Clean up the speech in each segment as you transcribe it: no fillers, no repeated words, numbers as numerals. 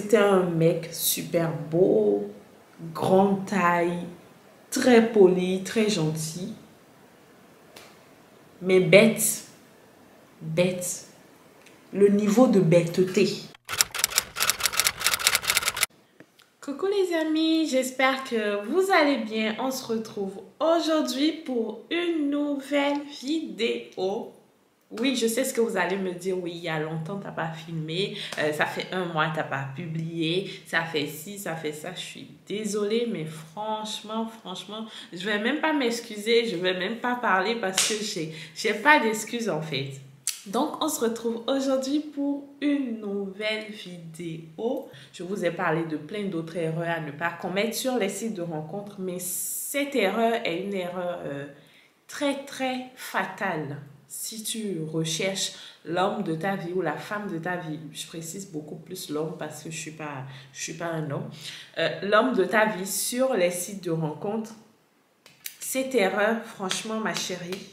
c'était un mec super beau, grande taille, très poli, très gentil, mais bête, bête. Le niveau de bêteté. Coucou les amis, j'espère que vous allez bien. On se retrouve aujourd'hui pour une nouvelle vidéo. Oui, je sais ce que vous allez me dire. Oui, il y a longtemps, tu n'as pas filmé. Ça fait un mois, tu n'as pas publié. Ça fait ci, ça fait ça. Je suis désolée, mais franchement, je vais même pas m'excuser. Je vais même pas parler parce que j'ai pas d'excuses en fait. Donc, on se retrouve aujourd'hui pour une nouvelle vidéo. Je vous ai parlé de plein d'autres erreurs à ne pas commettre sur les sites de rencontres, mais cette erreur est une erreur très fatale. Si tu recherches l'homme de ta vie ou la femme de ta vie, je précise beaucoup plus l'homme parce que je suis pas un homme, l'homme de ta vie sur les sites de rencontres, cette erreur, franchement, ma chérie,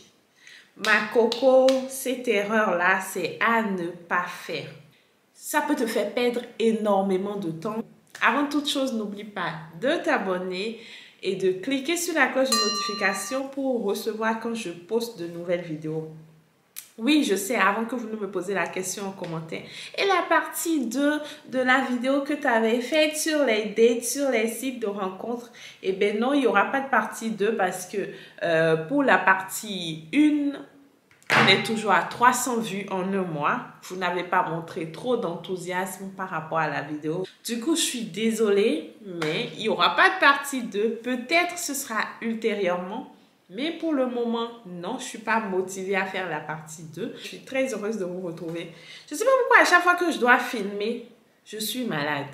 ma coco, cette erreur-là, c'est à ne pas faire. Ça peut te faire perdre énormément de temps. Avant toute chose, n'oublie pas de t'abonner et de cliquer sur la cloche de notification pour recevoir quand je poste de nouvelles vidéos. Oui, je sais, avant que vous ne me posiez la question en commentaire. Et la partie 2 de la vidéo que tu avais faite sur les dates, sur les sites de rencontres, eh bien non, il n'y aura pas de partie 2 parce que pour la partie 1, on est toujours à 300 vues en un mois. Vous n'avez pas montré trop d'enthousiasme par rapport à la vidéo. Du coup, je suis désolée, mais il n'y aura pas de partie 2. Peut-être ce sera ultérieurement. Mais pour le moment, non, je ne suis pas motivée à faire la partie 2. Je suis très heureuse de vous retrouver. Je ne sais pas pourquoi à chaque fois que je dois filmer, je suis malade.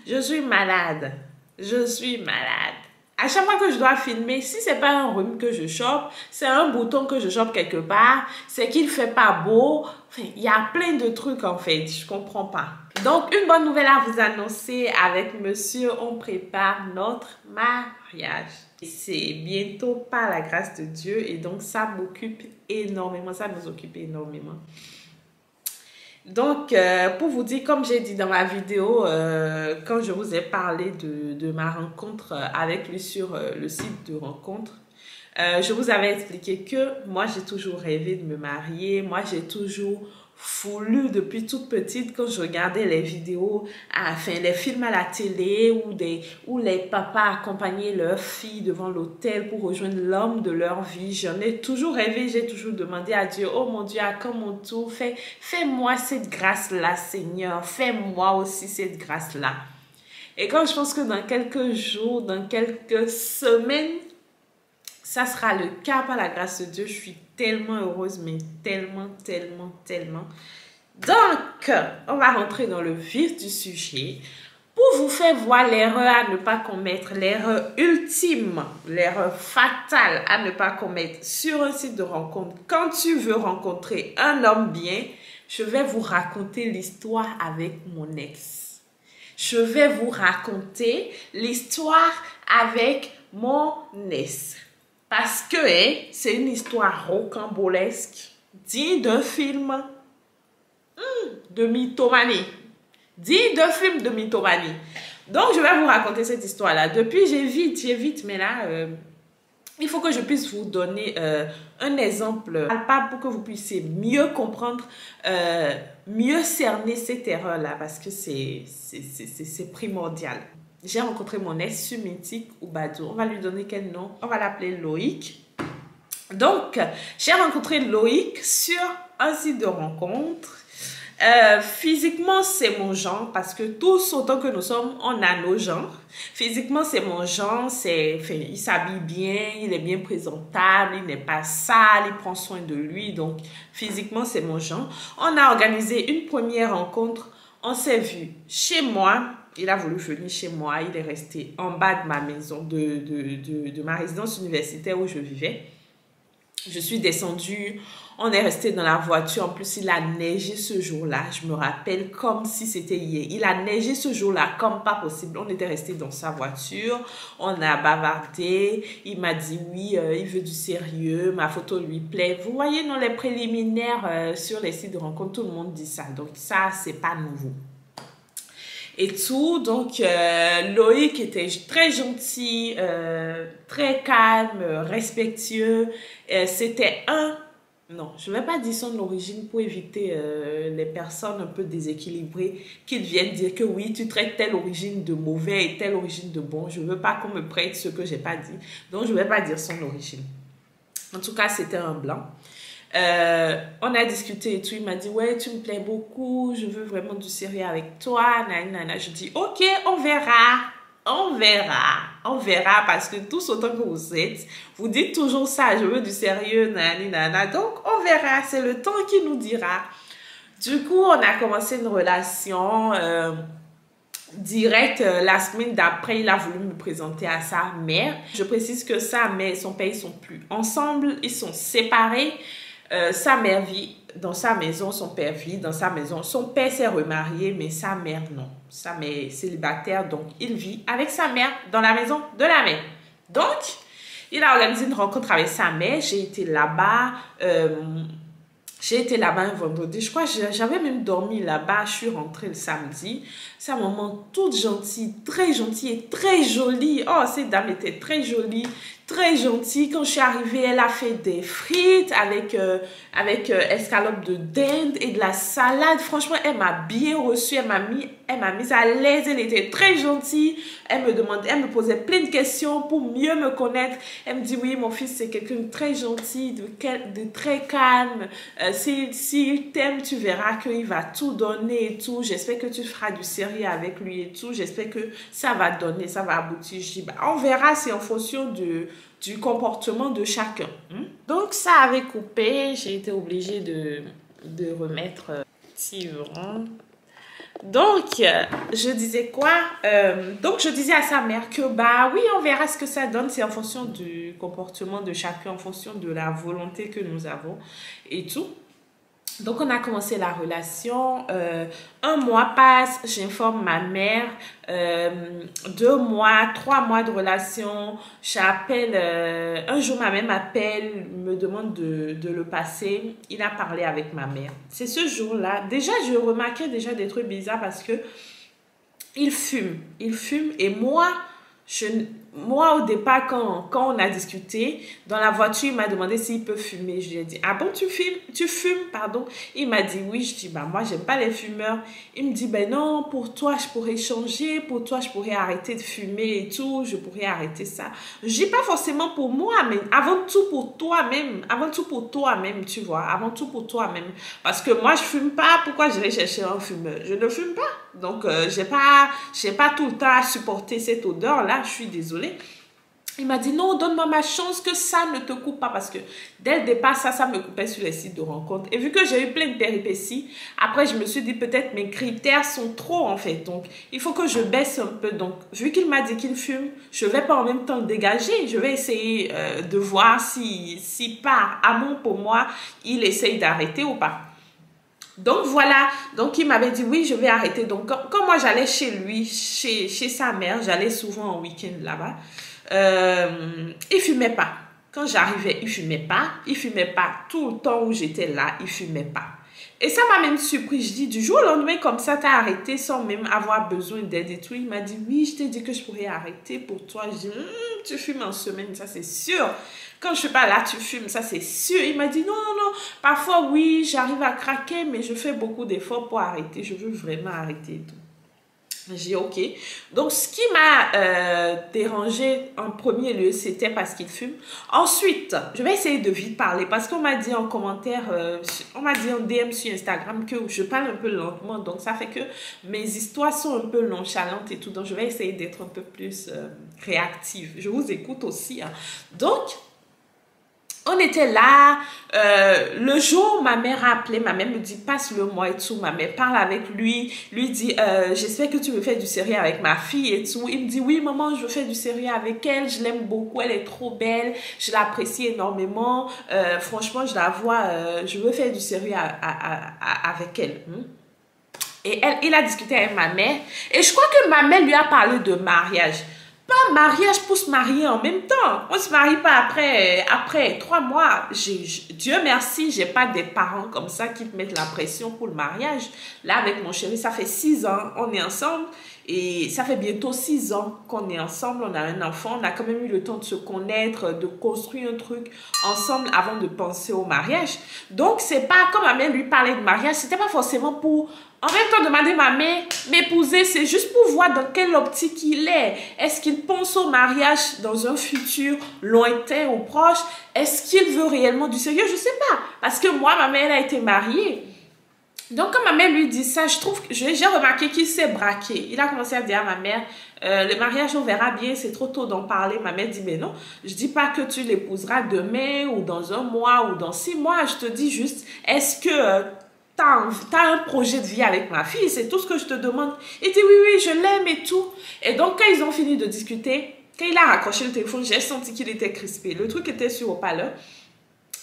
Je suis malade. Je suis malade. À chaque fois que je dois filmer, si ce n'est pas un rhume que je chope, c'est un bouton que je chope quelque part, c'est qu'il ne fait pas beau. Enfin, il y a plein de trucs en fait, je ne comprends pas. Donc, une bonne nouvelle à vous annoncer avec monsieur, on prépare notre mariage. C'est bientôt par la grâce de Dieu et donc ça m'occupe énormément, ça nous occupe énormément. Donc, pour vous dire, comme j'ai dit dans ma vidéo, quand je vous ai parlé de ma rencontre avec lui sur le site de rencontre, je vous avais expliqué que moi, j'ai toujours rêvé de me marier. Moi, j'ai toujours voulu, depuis toute petite, quand je regardais les vidéos, enfin, les films à la télé où les papas accompagnaient leurs filles devant l'hôtel pour rejoindre l'homme de leur vie. J'en ai toujours rêvé, j'ai toujours demandé à Dieu, oh mon Dieu, à quand mon tour, fais-moi cette grâce-là, Seigneur, fais-moi aussi cette grâce-là. Et quand je pense que dans quelques jours, dans quelques semaines, ça sera le cas par la grâce de Dieu. Je suis tellement heureuse, mais tellement. Donc, on va rentrer dans le vif du sujet pour vous faire voir l'erreur à ne pas commettre, l'erreur ultime, l'erreur fatale à ne pas commettre sur un site de rencontre. Quand tu veux rencontrer un homme bien, je vais vous raconter l'histoire avec mon ex. Je vais vous raconter l'histoire avec mon ex. Parce que c'est une histoire rocambolesque, digne d'un film de mythomanie. Digne d'un film de mythomanie. Donc, je vais vous raconter cette histoire-là. Depuis, j'évite, mais là, il faut que je puisse vous donner un exemple palpable pour que vous puissiez mieux comprendre, mieux cerner cette erreur-là, parce que c'est primordial. J'ai rencontré mon ex sur Mythique ou Badoo. On va lui donner quel nom? On va l'appeler Loïc. Donc, j'ai rencontré Loïc sur un site de rencontre. Physiquement, c'est mon genre parce que tous autant que nous sommes, on a nos genres. Physiquement, c'est mon genre. Il s'habille bien, il est bien présentable, il n'est pas sale, il prend soin de lui. Donc, physiquement, c'est mon genre. On a organisé une première rencontre. On s'est vu chez moi. Il a voulu venir chez moi. Il est resté en bas de ma maison, de ma résidence universitaire où je vivais. Je suis descendue. On est resté dans la voiture. En plus, il a neigé ce jour-là. Je me rappelle comme si c'était hier. Il a neigé ce jour-là comme pas possible. On était resté dans sa voiture. On a bavardé. Il m'a dit oui, il veut du sérieux. Ma photo lui plaît. Vous voyez, dans les préliminaires sur les sites de rencontre, tout le monde dit ça. Donc ça, c'est pas nouveau. et tout. Donc, Loïc était très gentil, très calme, respectueux. C'était un... Non, je ne vais pas dire son origine pour éviter les personnes un peu déséquilibrées qui viennent dire que oui, tu traites telle origine de mauvais et telle origine de bon. Je ne veux pas qu'on me prête ce que je n'ai pas dit. Donc, je ne vais pas dire son origine. En tout cas, c'était un blanc. On a discuté et tout. Il m'a dit, ouais, tu me plais beaucoup. Je veux vraiment du sérieux avec toi. Nana. Je dis, ok, on verra. On verra. On verra parce que tous autant que vous êtes, vous dites toujours ça. Je veux du sérieux. Nana. Donc, on verra. C'est le temps qui nous dira. Du coup, on a commencé une relation directe. La semaine d'après, il a voulu me présenter à sa mère. Je précise que sa mère et son père, ils sont plus ensemble. Ils sont séparés. Sa mère vit dans sa maison, son père vit dans sa maison. Son père s'est remarié, mais sa mère non. Sa mère est célibataire, donc il vit avec sa mère dans la maison de la mère. Donc, il a organisé une rencontre avec sa mère. J'ai été là-bas. Un vendredi. Je crois que j'avais même dormi là-bas. Je suis rentrée le samedi. Sa maman toute gentille et très jolie. Oh, cette dame était très jolie. Très gentille. Quand je suis arrivée, elle a fait des frites avec escalope de dinde et de la salade. Franchement, elle m'a bien reçue. Elle m'a mise à l'aise. Elle était très gentille. Elle me posait plein de questions pour mieux me connaître. Elle me dit, oui, mon fils, c'est quelqu'un de très gentil, de très calme. S'il t'aime, tu verras qu'il va tout donner et tout. J'espère que tu feras du sérieux avec lui et tout. J'espère que ça va donner, ça va aboutir. Je dis, bah, on verra, c'est en fonction du comportement de chacun. Donc, ça avait coupé. J'ai été obligée de remettre petit rond. Donc, je disais quoi? Donc, je disais à sa mère que, bah oui, on verra ce que ça donne. C'est en fonction du comportement de chacun, en fonction de la volonté que nous avons et tout. Donc, on a commencé la relation. Un mois passe, j'informe ma mère. 2 mois, 3 mois de relation. J'appelle. Un jour, ma mère m'appelle, me demande de le passer. Il a parlé avec ma mère. C'est ce jour-là. Déjà, je remarquais déjà des trucs bizarres parce que il fume. Il fume et moi, au départ, quand on a discuté, dans la voiture, il m'a demandé s'il peut fumer. Je lui ai dit, ah bon, tu fumes, pardon. Il m'a dit oui. Je dis, bah moi, j'aime pas les fumeurs. Il me dit, ben non, pour toi, je pourrais changer. Pour toi, je pourrais arrêter de fumer et tout. Je pourrais arrêter ça. Je dis pas forcément pour moi, mais avant tout pour toi-même. Avant tout pour toi-même, tu vois. Avant tout pour toi-même. Parce que moi, je fume pas. Pourquoi je vais chercher un fumeur? Je ne fume pas. Donc, j'ai pas tout le temps à supporter cette odeur-là. Je suis désolée. Il m'a dit, non, donne-moi ma chance que ça ne te coupe pas. Parce que dès le départ, ça me coupait sur les sites de rencontres. Et vu que j'ai eu plein de péripéties, après, je me suis dit, peut-être mes critères sont trop, en fait. Donc, il faut que je baisse un peu. Donc, vu qu'il m'a dit qu'il fume, je ne vais pas en même temps le dégager. Je vais essayer de voir si par amour pour moi, il essaye d'arrêter ou pas. Donc voilà, donc il m'avait dit oui, je vais arrêter. Donc quand moi j'allais chez lui, chez sa mère, j'allais souvent en week-end là-bas, il fumait pas. Quand j'arrivais, il fumait pas. Il fumait pas tout le temps où j'étais là, il fumait pas. Et ça m'a même surpris. Je dis, du jour au lendemain, comme ça, t'as arrêté sans même avoir besoin d'aide et tout. Il m'a dit, oui, je t'ai dit que je pourrais arrêter pour toi. Je dis, tu fumes en semaine, ça c'est sûr. Quand je suis pas là, tu fumes, ça c'est sûr. Il m'a dit, non, parfois oui, j'arrive à craquer, mais je fais beaucoup d'efforts pour arrêter. Je veux vraiment arrêter et tout. J'ai dit, ok. Donc, ce qui m'a dérangé en premier lieu, c'était parce qu'il fume. Ensuite, je vais essayer de vite parler parce qu'on m'a dit en commentaire, on m'a dit en DM sur Instagram que je parle un peu lentement. Donc, ça fait que mes histoires sont un peu nonchalantes et tout. Donc, je vais essayer d'être un peu plus réactive. Je vous écoute aussi. Hein. Donc, on était là, le jour où ma mère a appelé, ma mère me dit passe-le-moi et tout, ma mère parle avec lui dit j'espère que tu veux faire du sérieux avec ma fille et tout. Il me dit oui maman, je veux faire du sérieux avec elle, je l'aime beaucoup, elle est trop belle, je l'apprécie énormément, franchement je la vois, je veux faire du sérieux avec elle. Et il a discuté avec ma mère et je crois que ma mère lui a parlé de mariage. Pas mariage pour se marier en même temps. On ne se marie pas après 3 mois. Dieu merci, j'ai pas des parents comme ça qui te mettent la pression pour le mariage. Là, avec mon chéri, ça fait 6 ans, on est ensemble. Et ça fait bientôt 6 ans qu'on est ensemble, on a un enfant, on a quand même eu le temps de se connaître, de construire un truc ensemble avant de penser au mariage. Donc, c'est pas comme ma mère lui parlait de mariage, c'était pas forcément pour en même temps demander ma mère m'épouser, c'est juste pour voir dans quelle optique il est. Est-ce qu'il pense au mariage dans un futur lointain ou proche? Est-ce qu'il veut réellement du sérieux? Je sais pas. Parce que moi, ma mère, elle a été mariée. Donc, quand ma mère lui dit ça, je trouve que j'ai remarqué qu'il s'est braqué. Il a commencé à dire à ma mère, le mariage, on verra bien, c'est trop tôt d'en parler. Ma mère dit, mais non, je dis pas que tu l'épouseras demain ou dans 1 mois ou dans 6 mois. Je te dis juste, est-ce que tu as un projet de vie avec ma fille? C'est tout ce que je te demande. Il dit, oui, oui, je l'aime et tout. Et donc, quand ils ont fini de discuter, quand il a raccroché le téléphone, j'ai senti qu'il était crispé. Le truc était sur haut-parleur.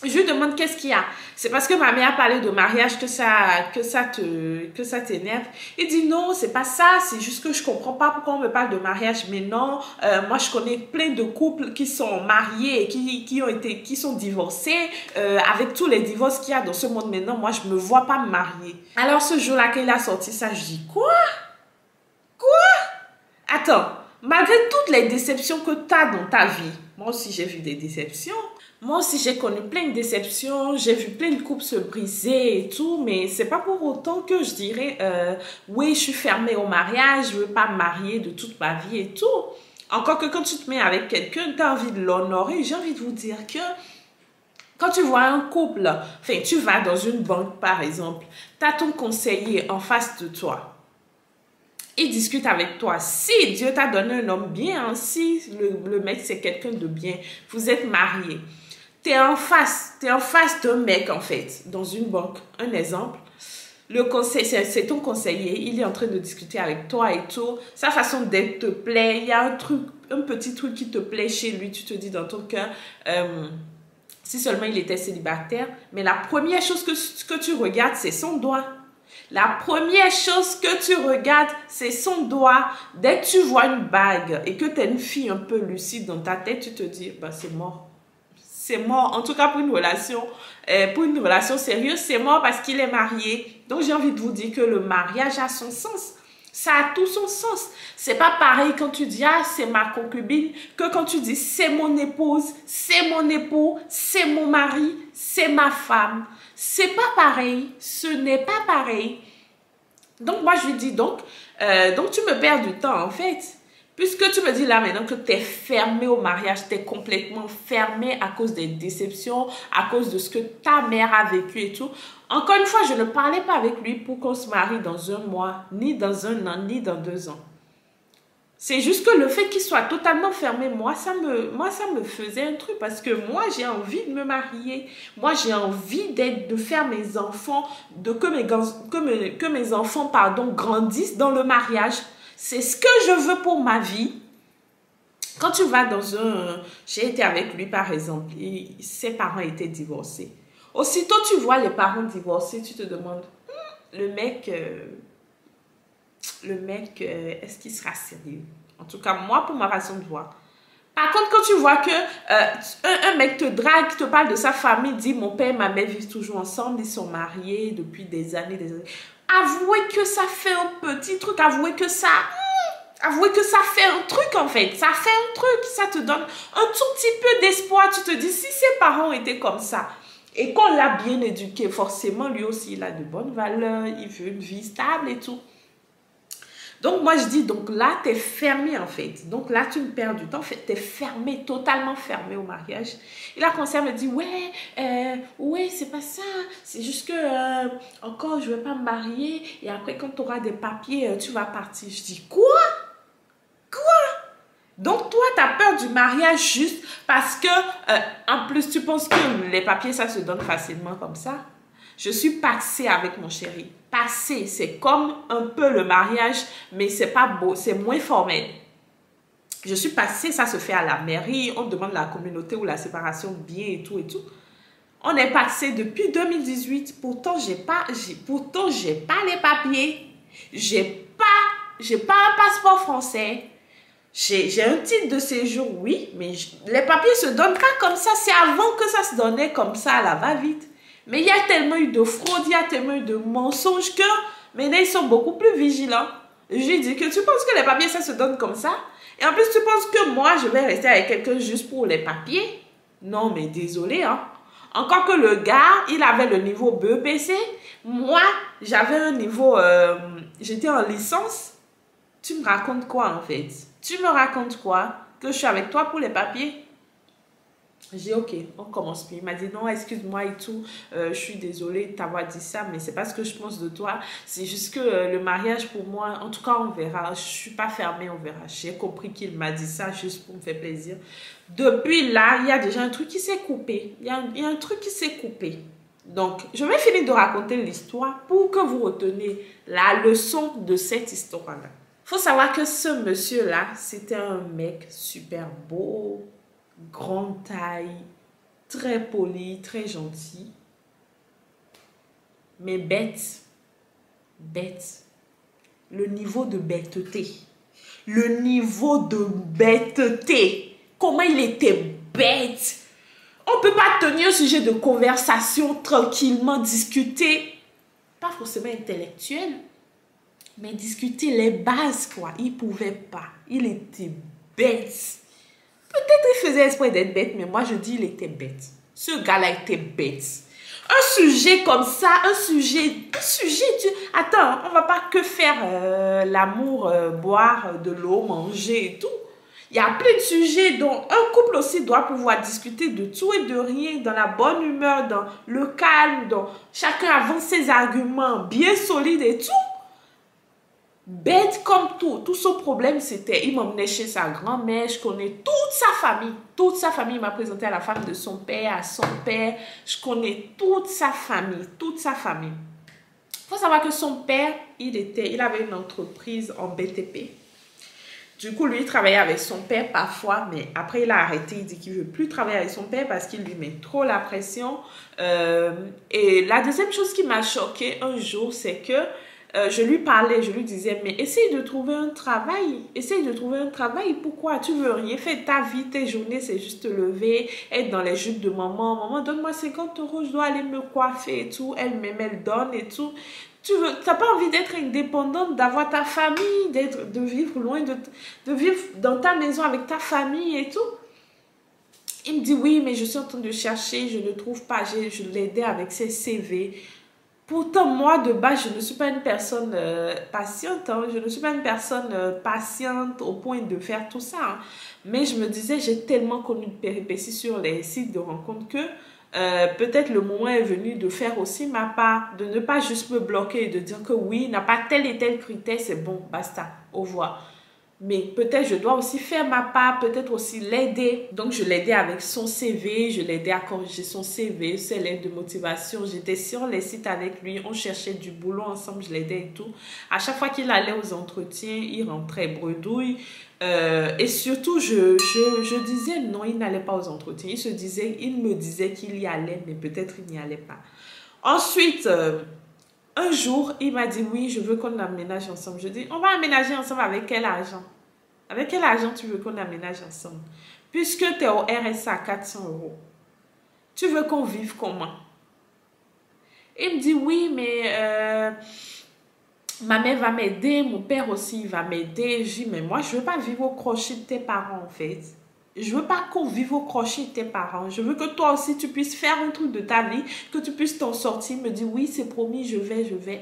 Je lui demande qu'est-ce qu'il y a. C'est parce que ma mère a parlé de mariage que ça t'énerve. Il dit non, c'est pas ça. C'est juste que je comprends pas pourquoi on me parle de mariage. Mais non, moi je connais plein de couples qui sont mariés et qui sont divorcés. Avec tous les divorces qu'il y a dans ce monde maintenant, moi je me vois pas me marier. Alors ce jour-là qu'il a sorti ça, je dis quoi? Quoi? Attends, malgré toutes les déceptions que tu as dans ta vie, moi aussi j'ai vu des déceptions. Moi aussi, j'ai connu plein de déceptions, j'ai vu plein de couples se briser et tout, mais c'est pas pour autant que je dirais, oui, je suis fermée au mariage, je veux pas me marier de toute ma vie et tout. Encore que quand tu te mets avec quelqu'un, tu as envie de l'honorer. J'ai envie de vous dire que quand tu vois un couple, enfin, tu vas dans une banque par exemple, tu as ton conseiller en face de toi. Il discute avec toi. Si Dieu t'a donné un homme bien, hein, si le mec c'est quelqu'un de bien, vous êtes mariés. T'es en face d'un mec en fait, dans une banque. Un exemple, le conseil, c'est ton conseiller, il est en train de discuter avec toi et tout. Sa façon d'être te plaît, il y a un petit truc qui te plaît chez lui, tu te dis dans ton cœur, si seulement il était célibataire. Mais la première chose que tu regardes, c'est son doigt. La première chose que tu regardes, c'est son doigt. Dès que tu vois une bague et que tu es une fille un peu lucide dans ta tête, tu te dis, bah, c'est mort. C'est mort. En tout cas, pour une relation sérieuse, c'est mort parce qu'il est marié. Donc, j'ai envie de vous dire que le mariage a son sens. Ça a tout son sens. C'est pas pareil quand tu dis, ah, c'est ma concubine, que quand tu dis, c'est mon épouse, c'est mon époux, c'est mon mari, c'est ma femme. C'est pas pareil. Ce n'est pas pareil. Donc, moi, je lui dis, donc tu me perds du temps, en fait. Puisque tu me dis là maintenant que tu es fermé au mariage, tu es complètement fermé à cause des déceptions, à cause de ce que ta mère a vécu et tout. Encore une fois, je ne parlais pas avec lui pour qu'on se marie dans 1 mois, ni dans 1 an, ni dans 2 ans. C'est juste que le fait qu'il soit totalement fermé, moi, ça me faisait un truc parce que moi, j'ai envie de me marier. Moi, j'ai envie de faire mes enfants, que mes enfants, grandissent dans le mariage. C'est ce que je veux pour ma vie. Quand tu vas dans un... J'ai été avec lui, par exemple. Ses parents étaient divorcés. Aussitôt, tu vois les parents divorcés, tu te demandes, le mec, est-ce qu'il sera sérieux? En tout cas, moi, pour ma façon de voir. Par contre, quand tu vois que un mec te drague, te parle de sa famille, dit, mon père et ma mère vivent toujours ensemble, ils sont mariés depuis des années, avouez que ça fait un petit truc, avouez que ça fait un truc en fait, ça fait un truc, ça te donne un tout petit peu d'espoir. Tu te dis, si ses parents étaient comme ça et qu'on l'a bien éduqué, forcément lui aussi il a de bonnes valeurs, il veut une vie stable et tout. Donc moi je dis, donc là tu es fermé en fait, donc là tu me perds du temps, en fait tu es fermé, totalement fermé au mariage. Il a commencé à me dire, ouais c'est pas ça, c'est juste que encore je veux pas me marier et après quand tu auras des papiers tu vas partir. Je dis, quoi? Donc toi tu as peur du mariage juste parce que en plus tu penses que les papiers ça se donne facilement comme ça? Je suis paxée avec mon chéri. Paxée, c'est comme un peu le mariage, mais c'est pas beau, c'est moins formel. Je suis paxée, ça se fait à la mairie, on demande la communauté ou la séparation bien et tout et tout. On est paxé depuis 2018, pourtant j'ai pas les papiers, j'ai pas un passeport français. J'ai un titre de séjour, oui, mais les papiers se donnent pas comme ça. C'est avant que ça se donnait comme ça, à la va-vite. Mais il y a tellement eu de fraude, il y a tellement eu de mensonges que maintenant ils sont beaucoup plus vigilants. J'ai dit que tu penses que les papiers, ça se donne comme ça? Et en plus, tu penses que moi, je vais rester avec quelqu'un juste pour les papiers? Non, mais désolé, hein. Encore que le gars, il avait le niveau BEPC. Moi, j'avais un niveau... j'étais en licence. Tu me racontes quoi, en fait? Tu me racontes quoi? Que je suis avec toi pour les papiers? J'ai dit, ok, on commence. Puis il m'a dit, non, excuse-moi et tout. Je suis désolée de t'avoir dit ça, mais c'est pas ce que je pense de toi. C'est juste que le mariage, pour moi, en tout cas, on verra. Je suis pas fermée, on verra. J'ai compris qu'il m'a dit ça juste pour me faire plaisir. Depuis là, il y a déjà un truc qui s'est coupé. Il y a un truc qui s'est coupé. Donc, je vais finir de raconter l'histoire pour que vous reteniez la leçon de cette histoire-là. Il faut savoir que ce monsieur-là, c'était un mec super beau, grande taille, très poli, très gentil, mais bête. Bête. Le niveau de bêteté. Le niveau de bêteté. Comment il était bête. On ne peut pas tenir un sujet de conversation tranquillement, discuter, pas forcément intellectuel, mais discuter les bases, quoi. Il ne pouvait pas. Il était bête. Peut-être il faisait exprès d'être bête, mais moi je dis il était bête. Ce gars-là était bête. Un sujet comme ça, un sujet, Attends, on ne va pas que faire l'amour, boire de l'eau, manger et tout. Il y a plein de sujets dont un couple aussi doit pouvoir discuter de tout et de rien, dans la bonne humeur, dans le calme, dans chacun avance ses arguments bien solides et tout. Bête comme tout. Tout son problème, c'était, il m'emmenait chez sa grand-mère, je connais toute sa famille. Toute sa famille, il m'a présenté à la femme de son père, à son père. Je connais toute sa famille, toute sa famille. Il faut savoir que son père, il avait une entreprise en BTP. Du coup, lui, il travaillait avec son père parfois, mais après, il a arrêté. Il dit qu'il ne veut plus travailler avec son père parce qu'il lui met trop la pression. Et la deuxième chose qui m'a choquée un jour, c'est que je lui parlais, je lui disais, mais essaye de trouver un travail. Essaye de trouver un travail. Pourquoi? Tu veux rien faire ta vie, tes journées, c'est juste te lever, être dans les jupes de maman. Maman, donne-moi 50 euros, je dois aller me coiffer et tout. Elle m'aime, elle donne et tout. Tu n'as pas envie d'être indépendante, d'avoir ta famille, de vivre loin, de vivre dans ta maison avec ta famille et tout. Il me dit, oui, mais je suis en train de chercher, je ne trouve pas, je l'aidais avec ses CV. Pourtant, moi, de base, je ne suis pas une personne patiente. Hein. Je ne suis pas une personne patiente au point de faire tout ça. Hein. Mais je me disais, j'ai tellement connu de péripéties sur les sites de rencontres que peut-être le moment est venu de faire aussi ma part, de ne pas juste me bloquer et de dire que oui, n'a pas tel et tel critère, c'est bon, basta, au revoir. Mais peut-être je dois aussi faire ma part, peut-être aussi l'aider. Donc je l'aidais avec son CV, je l'aidais à corriger son CV, ses lettres de motivation. J'étais sur les sites avec lui, on cherchait du boulot ensemble, je l'aidais et tout. À chaque fois qu'il allait aux entretiens, il rentrait bredouille. Et surtout, je disais non, il n'allait pas aux entretiens. Il me disait qu'il y allait, mais peut-être il n'y allait pas. Ensuite, un jour, il m'a dit oui, je veux qu'on aménage ensemble. Je dis, on va aménager ensemble avec quel argent? Avec quel argent tu veux qu'on aménage ensemble? Puisque tu es au RSA à 400 euros, tu veux qu'on vive comment? Il me dit oui, mais ma mère va m'aider, mon père aussi va m'aider. Je dis, mais moi, je ne veux pas vivre au crochet de tes parents, en fait. Je ne veux pas qu'on vive au crochet de tes parents. Je veux que toi aussi, tu puisses faire un truc de ta vie, que tu puisses t'en sortir. Il me dit, oui, c'est promis, je vais.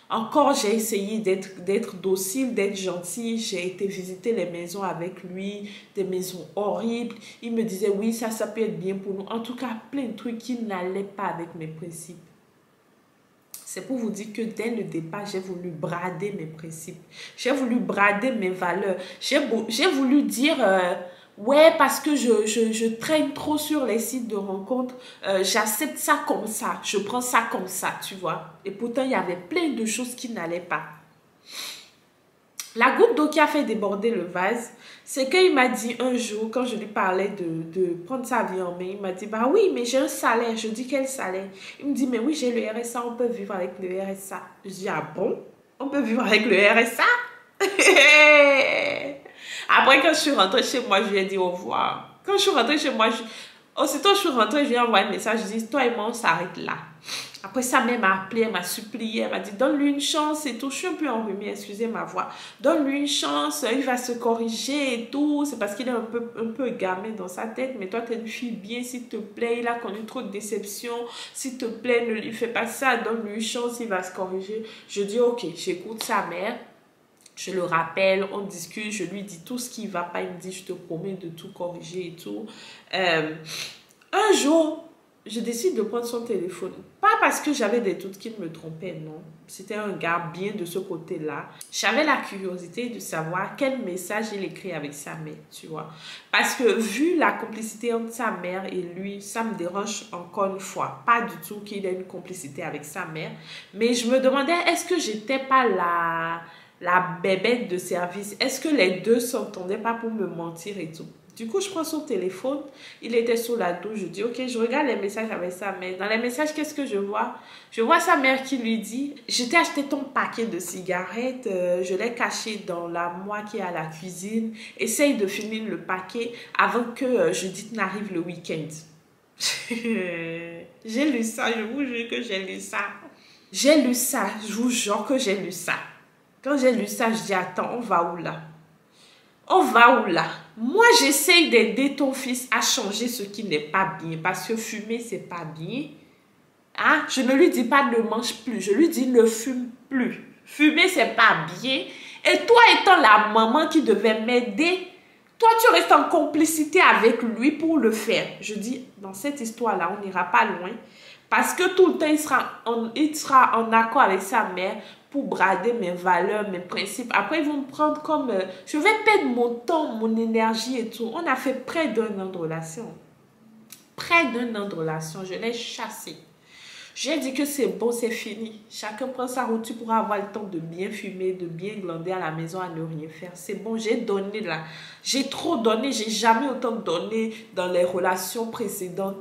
Encore, j'ai essayé d'être docile, d'être gentille. J'ai été visiter les maisons avec lui, des maisons horribles. Il me disait, oui, ça peut être bien pour nous. En tout cas, plein de trucs qui n'allaient pas avec mes principes. C'est pour vous dire que dès le départ, j'ai voulu brader mes principes. J'ai voulu brader mes valeurs. J'ai voulu dire, ouais, parce que je traîne trop sur les sites de rencontres, j'accepte ça comme ça, je prends ça comme ça, tu vois. Et pourtant, il y avait plein de choses qui n'allaient pas. La goutte d'eau qui a fait déborder le vase, c'est qu'il m'a dit un jour, quand je lui parlais de prendre sa vie en main, il m'a dit, bah oui, mais j'ai un salaire. Je dis, quel salaire? Il me dit, mais oui, j'ai le RSA, on peut vivre avec le RSA. Je dis, ah bon? On peut vivre avec le RSA? Après, après, quand je suis rentrée chez moi, je lui ai dit au revoir. Quand je suis rentrée chez moi, aussitôt je suis rentrée, je lui ai envoyé un message, je dis, toi et moi, on s'arrête là. Après, sa mère m'a appelé, elle m'a supplié, elle m'a dit, donne-lui une chance et tout. Je suis un peu enrhumée, excusez ma voix. Donne-lui une chance, il va se corriger et tout. C'est parce qu'il est un peu gamin dans sa tête, mais toi, tu es une fille bien, s'il te plaît. Il a connu trop de déceptions. S'il te plaît, ne lui fais pas ça, donne-lui une chance, il va se corriger. Je dis, ok, j'écoute sa mère. Je le rappelle, on discute, je lui dis tout ce qui ne va pas. Il me dit, je te promets de tout corriger et tout. Un jour, je décide de prendre son téléphone. Pas parce que j'avais des doutes qu'il me trompait, non. C'était un gars bien de ce côté-là. J'avais la curiosité de savoir quel message il écrit avec sa mère, tu vois. Parce que vu la complicité entre sa mère et lui, ça me dérange encore une fois. Pas du tout qu'il ait une complicité avec sa mère. Mais je me demandais, est-ce que j'étais pas la bébête de service? Est-ce que les deux s'entendaient pas pour me mentir et tout? Du coup, je prends son téléphone, il était sous la douche, je dis, ok, je regarde les messages avec sa mère. Dans les messages, qu'est-ce que je vois? Je vois sa mère qui lui dit, je t'ai acheté ton paquet de cigarettes, je l'ai caché dans l'armoire qui est à la cuisine, essaye de finir le paquet avant que Judith n'arrive le week-end. J'ai lu ça, je vous jure que j'ai lu ça. J'ai lu ça, je vous jure que j'ai lu ça. Quand j'ai lu ça, je dis, attends, on va où là? On va où là? Moi, j'essaye d'aider ton fils à changer ce qui n'est pas bien. Parce que fumer, c'est pas bien. Hein? Je ne lui dis pas ne mange plus. Je lui dis ne fume plus. Fumer, c'est pas bien. Et toi, étant la maman qui devait m'aider, toi, tu restes en complicité avec lui pour le faire. Je dis, dans cette histoire-là, on n'ira pas loin. Parce que tout le temps, il sera en accord avec sa mère pour brader mes valeurs, mes principes. Après, ils vont me prendre comme... je vais perdre mon temps, mon énergie et tout. On a fait près d'un an de relation. Près d'un an de relation. Je l'ai chassé. J'ai dit que c'est bon, c'est fini. Chacun prend sa route. Tu pourras avoir le temps de bien fumer, de bien glander à la maison, à ne rien faire. C'est bon, j'ai donné là. J'ai trop donné. J'ai jamais autant donné dans les relations précédentes.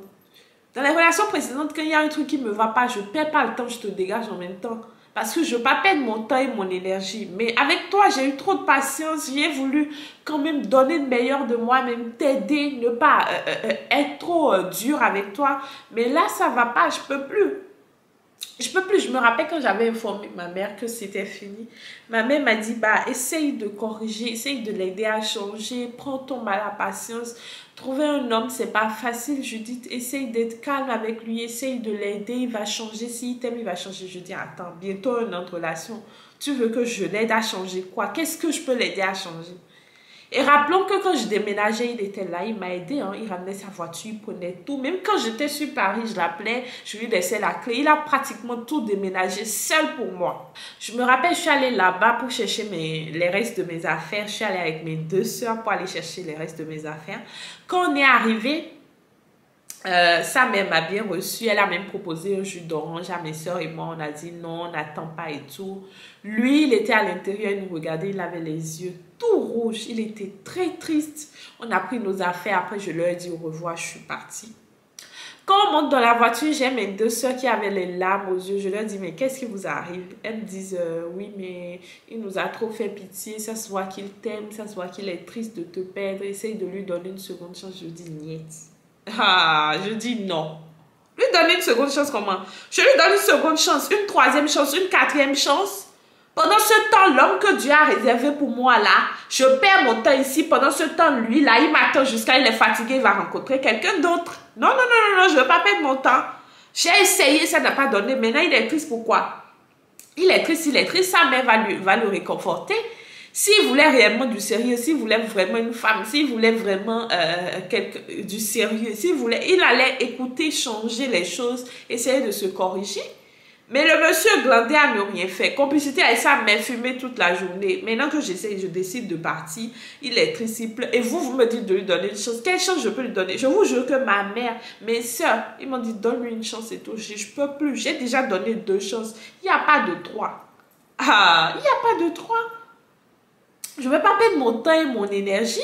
Dans les relations précédentes, quand il y a un truc qui ne me va pas, je ne perds pas le temps, je te dégage en même temps. Parce que je ne veux pas perdre mon temps et mon énergie. Mais avec toi, j'ai eu trop de patience. J'ai voulu quand même donner le meilleur de moi-même, t'aider, ne pas être trop dur avec toi. Mais là, ça ne va pas, je ne peux plus. Je peux plus. Je me rappelle quand j'avais informé ma mère que c'était fini. Ma mère m'a dit, bah, essaye de corriger, essaye de l'aider à changer, prends ton mal à patience. Trouver un homme, c'est pas facile, Judith. Essaye d'être calme avec lui, essaye de l'aider, il va changer. S'il t'aime, il va changer. Je dis, attends, bientôt une autre relation. Tu veux que je l'aide à changer quoi? Qu'est-ce que je peux l'aider à changer? Et rappelons que quand je déménageais, il était là, il m'a aidé, hein. Il ramenait sa voiture, il prenait tout. Même quand j'étais sur Paris, je l'appelais, je lui laissais la clé. Il a pratiquement tout déménagé seul pour moi. Je me rappelle, je suis allée là-bas pour chercher les restes de mes affaires. Je suis allée avec mes deux sœurs pour aller chercher les restes de mes affaires. Quand on est arrivé, sa mère m'a bien reçu. Elle a même proposé un jus d'orange à mes soeurs et moi. On a dit non, on n'attend pas et tout. Lui, il était à l'intérieur, il nous regardait, il avait les yeux tout rouges. Il était très triste. On a pris nos affaires. Après, je leur ai dit au revoir, je suis partie. Quand on monte dans la voiture, j'ai mes deux soeurs qui avaient les larmes aux yeux. Je leur dis, mais qu'est-ce qui vous arrive? Elles me disent, oui, mais il nous a trop fait pitié. Ça se voit qu'il t'aime, ça se voit qu'il est triste de te perdre. Essaye de lui donner une seconde chance. Je dis, niet. Ah, je dis non. Lui donner une seconde chance comment? Je lui donne une seconde chance, une troisième chance, une quatrième chance. Pendant ce temps, l'homme que Dieu a réservé pour moi là, je perds mon temps ici. Pendant ce temps, lui là, il m'attend jusqu'à il est fatigué, il va rencontrer quelqu'un d'autre. Non, non, non, non, non, je ne veux pas perdre mon temps. J'ai essayé, ça n'a pas donné. Maintenant, il est triste. Pourquoi? Il est triste, sa mère va le réconforter. S'il voulait réellement du sérieux, s'il voulait vraiment une femme, s'il voulait vraiment du sérieux, il allait écouter, changer les choses, essayer de se corriger. Mais le monsieur glandé à ne rien faire. Complicité avec sa mère, fumer toute la journée. Maintenant que j'essaie, je décide de partir. Il est très simple. Et vous me dites de lui donner une chance. Quelle chance je peux lui donner? Je vous jure que ma mère, mes soeurs, ils m'ont dit donne-lui une chance et tout. Je peux plus. J'ai déjà donné 2 chances. Il n'y a pas de 3. Ah, il n'y a pas de 3. Je ne vais pas perdre mon temps et mon énergie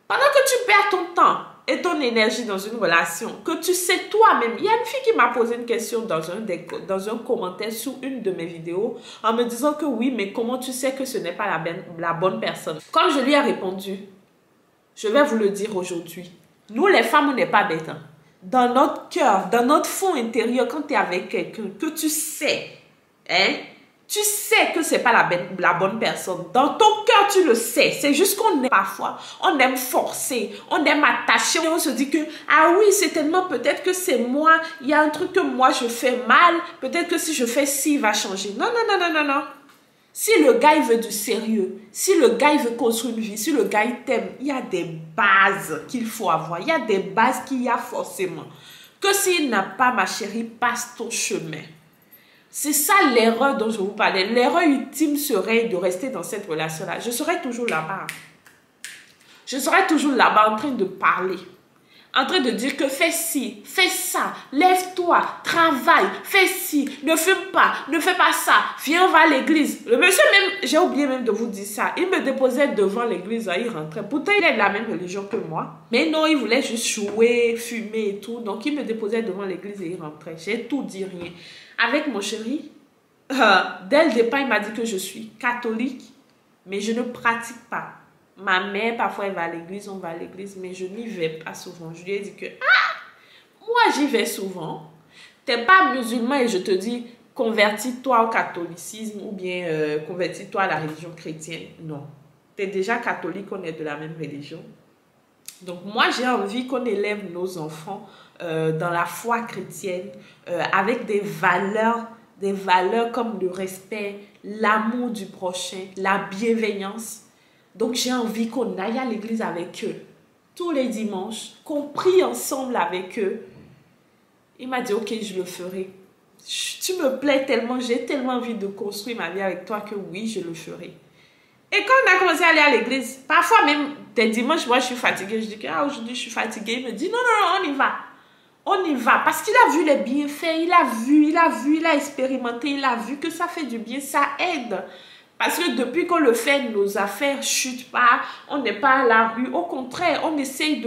pendant que tu perds ton temps. et ton énergie dans une relation que tu sais toi-même. Il y a une fille qui m'a posé une question dans un commentaire sous une de mes vidéos en me disant que oui, mais comment tu sais que ce n'est pas la bonne personne? Comme je lui ai répondu, je vais vous le dire aujourd'hui. Nous, les femmes, on n'est pas bêtes. Hein. Dans notre cœur, dans notre fond intérieur, quand tu es avec quelqu'un, que tu sais, tu sais que ce n'est pas la bonne personne. Dans ton cœur, tu le sais. C'est juste qu'on aime parfois, on aime forcer, on aime attacher. On se dit que, ah oui, c'est tellement peut-être que c'est moi, il y a un truc que moi je fais mal, peut-être que si je fais ci, il va changer. Non, non, non, non, non, non. Si le gars, il veut du sérieux, si le gars, il veut construire une vie, si le gars, il t'aime, il y a des bases qu'il faut avoir. Il y a des bases qu'il y a forcément. Que s'il n'a pas, ma chérie, passe ton chemin. C'est ça l'erreur dont je vous parlais. L'erreur ultime serait de rester dans cette relation-là. Je serai toujours là-bas. Je serai toujours là-bas en train de parler. En train de dire que fais ci, fais ça, lève-toi, travaille, fais ci, ne fume pas, ne fais pas ça, viens, on va à l'église. Le monsieur même, j'ai oublié même de vous dire ça, il me déposait devant l'église, il rentrait. Pourtant, il est de la même religion que moi. Mais non, il voulait juste jouer, fumer et tout. Donc, il me déposait devant l'église et il rentrait. J'ai tout dit, rien. Avec mon chéri, dès le départ, il m'a dit que je suis catholique, mais je ne pratique pas. Ma mère, parfois, elle va à l'église, on va à l'église, mais je n'y vais pas souvent. Je lui ai dit que, moi, j'y vais souvent. Tu n'es pas musulman et je te dis, convertis-toi au catholicisme ou bien convertis-toi à la religion chrétienne. Non. Tu es déjà catholique, on est de la même religion. Donc, moi, j'ai envie qu'on élève nos enfants dans la foi chrétienne avec des valeurs comme le respect, l'amour du prochain, la bienveillance. Donc, j'ai envie qu'on aille à l'église avec eux tous les dimanches, qu'on prie ensemble avec eux. Il m'a dit, ok, je le ferai. Tu me plais tellement, j'ai tellement envie de construire ma vie avec toi que oui, je le ferai. Et quand on a commencé à aller à l'église, parfois même des dimanches, moi je suis fatiguée, je dis que aujourd'hui je suis fatiguée. Il me dit, non, non, non, on y va. On y va. Parce qu'il a vu les bienfaits, il a expérimenté, il a vu que ça fait du bien, ça aide. Parce que depuis qu'on le fait, nos affaires ne chutent pas, on n'est pas à la rue. Au contraire, on essaye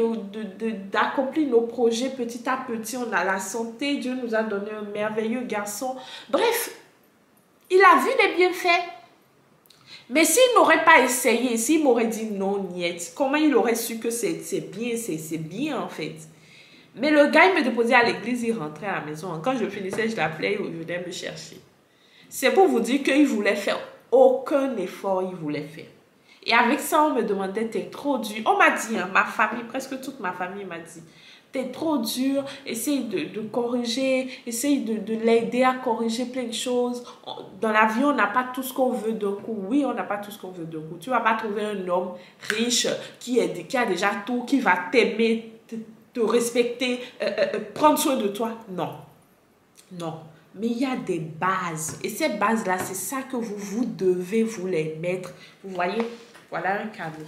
d'accomplir nos projets petit à petit. On a la santé, Dieu nous a donné un merveilleux garçon. Bref, il a vu les bienfaits. Mais s'il n'aurait pas essayé, s'il m'aurait dit non, niet, comment il aurait su que c'est bien en fait? Mais le gars, il me déposait à l'église, il rentrait à la maison. Quand je finissais, je l'appelais, il venait me chercher. C'est pour vous dire qu'il voulait faire aucun effort, il voulait faire. Et avec ça, on me demandait, t'es trop dur. On m'a dit, hein, ma famille, presque toute ma famille m'a dit, t'es trop dur, essaye de corriger, essaye de l'aider à corriger plein de choses. Dans la vie, on n'a pas tout ce qu'on veut d'un coup. Oui, on n'a pas tout ce qu'on veut d'un coup. Tu ne vas pas trouver un homme riche qui a déjà tout, qui va t'aimer, te respecter, prendre soin de toi. Non. Non. Mais il y a des bases. Et ces bases-là, c'est ça que vous devez vous les mettre. Vous voyez, voilà un carnet.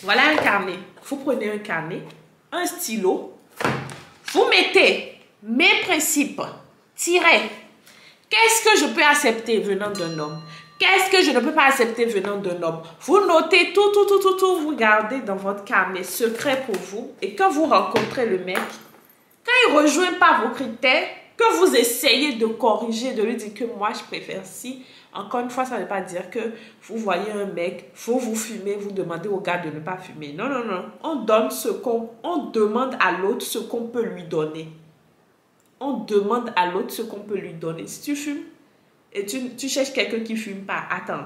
Voilà un carnet. Vous prenez un carnet, un stylo. Vous mettez mes principes, tirez. Qu'est-ce que je peux accepter venant d'un homme? Qu'est-ce que je ne peux pas accepter venant d'un homme? Vous notez tout, vous gardez dans votre carnet secret pour vous. Et quand vous rencontrez le mec, quand il ne rejoint pas vos critères, que vous essayez de corriger, de lui dire que moi je préfère ci, encore une fois, ça ne veut pas dire que vous voyez un mec, vous fumez, vous demandez au gars de ne pas fumer. Non, non, non. On demande à l'autre ce qu'on peut lui donner. On demande à l'autre ce qu'on peut lui donner. Si tu fumes et tu cherches quelqu'un qui ne fume pas, attends,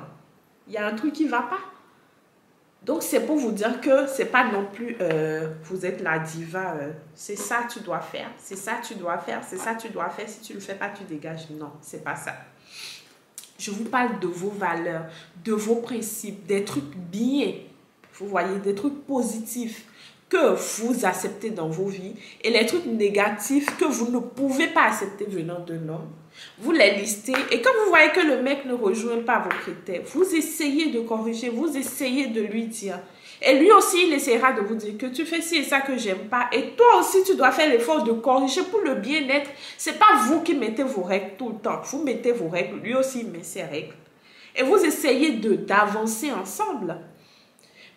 il y a un truc qui ne va pas. Donc, c'est pour vous dire que ce n'est pas non plus, vous êtes la diva, c'est ça tu dois faire, c'est ça tu dois faire, c'est ça tu dois faire, si tu ne le fais pas, tu dégages. Non, ce n'est pas ça. Je vous parle de vos valeurs, de vos principes, des trucs bien, vous voyez, des trucs positifs que vous acceptez dans vos vies et les trucs négatifs que vous ne pouvez pas accepter venant d'un homme. Vous les listez et quand vous voyez que le mec ne rejoint pas vos critères, vous essayez de corriger, vous essayez de lui dire. Et lui aussi, il essaiera de vous dire que tu fais ci et ça que j'aime pas. Et toi aussi, tu dois faire l'effort de corriger pour le bien-être. C'est pas vous qui mettez vos règles tout le temps. Vous mettez vos règles, lui aussi met ses règles. Et vous essayez d'avancer ensemble.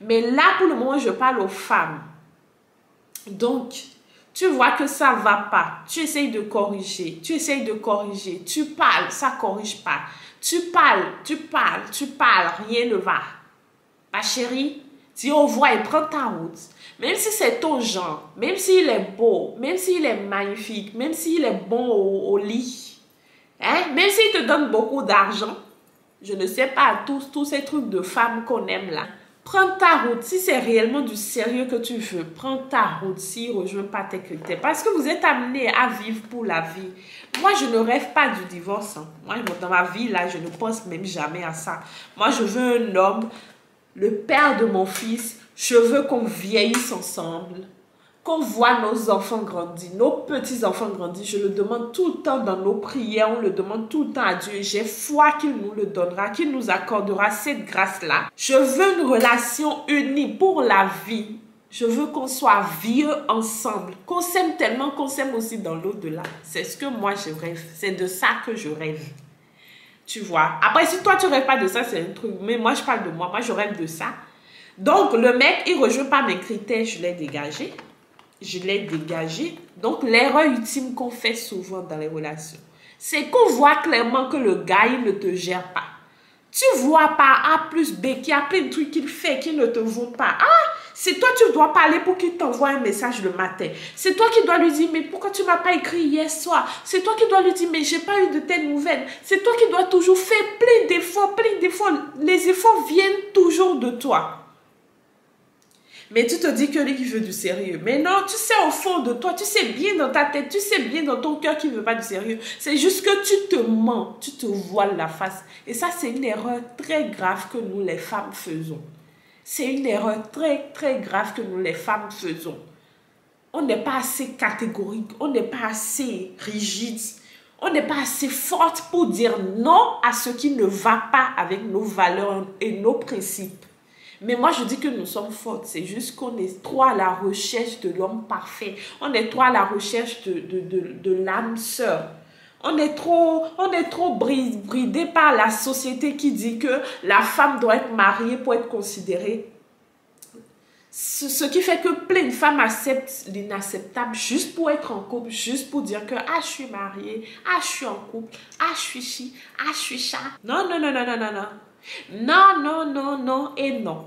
Mais là, pour le moment, je parle aux femmes. Donc, tu vois que ça ne va pas. Tu essayes de corriger. Tu essayes de corriger. Tu parles, ça ne corrige pas. Tu parles, rien ne va. Ma chérie, dis au revoir et prends ta route. Même si c'est ton genre, même s'il est beau, même s'il est magnifique, même s'il est bon au lit, hein, même s'il te donne beaucoup d'argent, je ne sais pas, tous ces trucs de femmes qu'on aime là. Prends ta route. Si c'est réellement du sérieux que tu veux, prends ta route s'il ne rejoint pas tes critères. Parce que vous êtes amenés à vivre pour la vie. Moi, je ne rêve pas du divorce. Hein. Moi, dans ma vie, là, je ne pense même jamais à ça. Moi, je veux un homme, le père de mon fils. Je veux qu'on vieillisse ensemble. Qu'on voit nos enfants grandir, nos petits-enfants grandir. Je le demande tout le temps dans nos prières, on le demande tout le temps à Dieu. J'ai foi qu'il nous le donnera, qu'il nous accordera cette grâce-là. Je veux une relation unie pour la vie. Je veux qu'on soit vieux ensemble, qu'on s'aime tellement qu'on s'aime aussi dans l'au-delà. C'est ce que moi je rêve, c'est de ça que je rêve. Tu vois, après si toi tu rêves pas de ça, c'est un truc, mais moi je parle de moi je rêve de ça. Donc le mec, il ne rejoint pas mes critères, je l'ai dégagé. Donc, l'erreur ultime qu'on fait souvent dans les relations, c'est qu'on voit clairement que le gars, il ne te gère pas. Tu vois par A plus B qu'il y a plein de trucs qu'il fait qui ne te vont pas. Ah, c'est toi tu dois parler pour qu'il t'envoie un message le matin. C'est toi qui dois lui dire, mais pourquoi tu ne m'as pas écrit hier soir? C'est toi qui dois lui dire, mais j'ai pas eu de telles nouvelles. C'est toi qui dois toujours faire plein d'efforts, Les efforts viennent toujours de toi. Mais tu te dis que lui qui veut du sérieux. Mais non, tu sais au fond de toi, tu sais bien dans ta tête, tu sais bien dans ton cœur qu'il ne veut pas du sérieux. C'est juste que tu te mens, tu te voiles la face. Et ça, c'est une erreur très grave que nous, les femmes, faisons. C'est une erreur très, très grave que nous, les femmes, faisons. On n'est pas assez catégorique, on n'est pas assez rigide, on n'est pas assez forte pour dire non à ce qui ne va pas avec nos valeurs et nos principes. Mais moi, je dis que nous sommes fortes. C'est juste qu'on est trop à la recherche de l'homme parfait. On est trop à la recherche de l'âme sœur. On est trop bridé par la société qui dit que la femme doit être mariée pour être considérée. Ce qui fait que plein de femmes acceptent l'inacceptable juste pour être en couple, juste pour dire que ah, je suis mariée, ah, je suis en couple, ah, je suis ci, ah, je suis ça. Non, non, non, non, non, non, non. Non, non, non, non et non.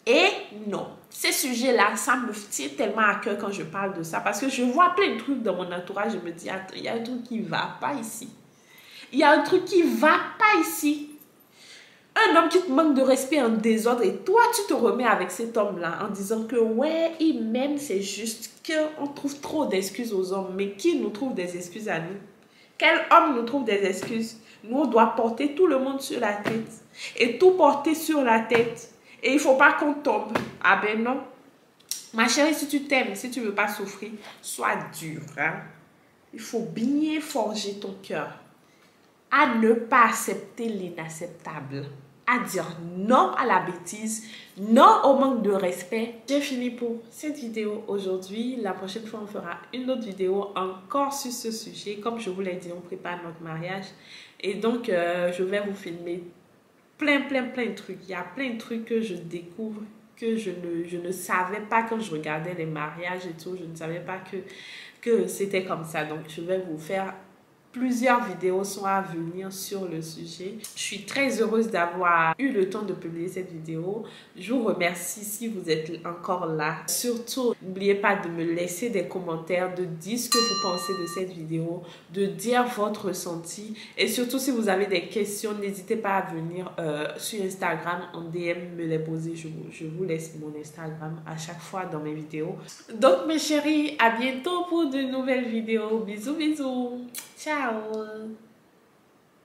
Et non. Ces sujets-là, ça me tient tellement à cœur quand je parle de ça. Parce que je vois plein de trucs dans mon entourage. Je me dis, attends, il y a un truc qui ne va pas ici. Il y a un truc qui ne va pas ici. Un homme qui te manque de respect en désordre et toi, tu te remets avec cet homme-là en disant que ouais, il m'aime, c'est juste qu'on trouve trop d'excuses aux hommes. Mais qui nous trouve des excuses à nous? Quel homme nous trouve des excuses? Nous, on doit porter tout le monde sur la tête. Et tout porter sur la tête. Et il ne faut pas qu'on tombe. Ah ben non. Ma chérie, si tu t'aimes, si tu ne veux pas souffrir, sois dure. Hein? Il faut bien forger ton cœur. À ne pas accepter l'inacceptable. À dire non à la bêtise, non au manque de respect. J'ai fini pour cette vidéo aujourd'hui. La prochaine fois, on fera une autre vidéo encore sur ce sujet. Comme je vous l'ai dit, on prépare notre mariage. Et donc, je vais vous filmer plein de trucs. Il y a plein de trucs que je découvre que je ne savais pas quand je regardais les mariages et tout. Je ne savais pas que c'était comme ça. Donc, je vais vous faire plusieurs vidéos sont à venir sur le sujet. Je suis très heureuse d'avoir eu le temps de publier cette vidéo. Je vous remercie si vous êtes encore là. Surtout, n'oubliez pas de me laisser des commentaires, de dire ce que vous pensez de cette vidéo, de dire votre ressenti. Et surtout, si vous avez des questions, n'hésitez pas à venir sur Instagram en DM me les poser. Je vous laisse mon Instagram à chaque fois dans mes vidéos. Donc, mes chéris, à bientôt pour de nouvelles vidéos. Bisous, bisous. Ciao